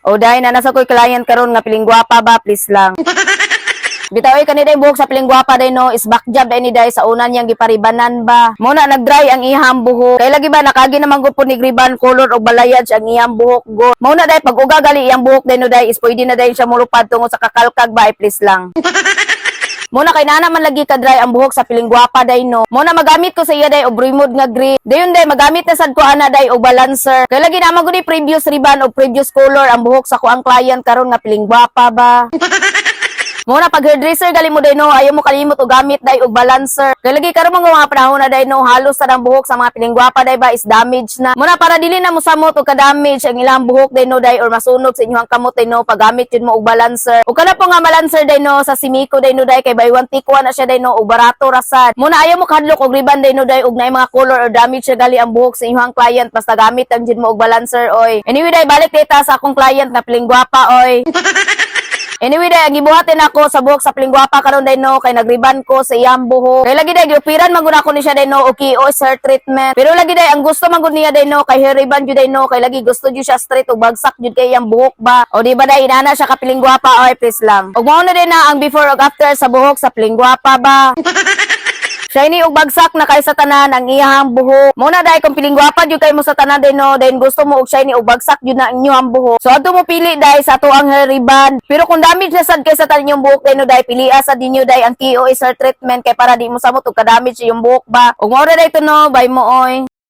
O dahil na nasa ko'y client karon nga piling gwapa ba, please lang. Bitaw kani day buhok sa piling gwapa day no, is back job day ni day sa unan niyang giparibanan ba. Muna nag-dry ang ihang buhok. Kay lagi ba nakagi naman gud po ni ribbon color og balayad ang ihang buhok go. Muna day pag uga gali iyang buhok day no day is pwede na day siya mulupad tungod sa kakalkag ba, please lang. Muna kay nana man lagi ka dry ang buhok sa piling gwapa day no. Muna magamit ko sa iya day og remove nga green. Dayon day magamit na sad ko ana day og balancer. Kay lagi naman gud ni previous ribbon og previous color ang buhok sa ko ang client karon nga piling gwapa ba. Muna pag hairdresser gali mo day no, ayaw mo kalimot og gamit day og balancer. Kay lagi karon mga panahon na day no, halos sa ang buhok sa mga piling gwapa day ba is damage na. Muna para dili na mo samot og ka-damage ang ilang buhok day no day or masunog sa inyong kamot day no, paggamit yun mo og balancer. O kana po nga balancer day no sa Simico day no day kay buy one take one na siya day no og barato rasad. Muna ayaw mo kadlok og ribbon day no day og naay mga color or damage siya gali ang buhok sa inyong client basta gamit ang jud mo og balancer oy. Anyway day balik data sa akong client na piling gwapa oy. Anyway day, gibuhatin ako sa buhok sa piling gwapa karon day no, kay nagriban ko sa iyang buhok. Kay lagi day giupiran man gud ako ni siya day no, okay o hair treatment. Pero lagi day ang gusto man gud niya day no, kay hair ribbon jud day no, kay lagi gusto jud siya straight ug bagsak jud kay iyang buhok ba. O di ba day inana siya ka piling gwapa oy, please lang. Ug mao na din na ang before ug after sa buhok sa piling gwapa ba. Shiny ug bagsak na kay sa tanan ang iyang buhok. Muna dai kung piling gwapa jud kay mo sa tanan day no, then gusto mo og shiny ug bagsak jud na inyong buhok. So adto mo pili dai sa ato ang hair ribbon. Pero kung damage na sad kay sa tanan inyong buhok day no dai pilia sa dinyo dai ang KOS hair treatment kay para di mo samot og ka-damage iyong buhok ba. Ug mao ra dai to no, bye mo oy.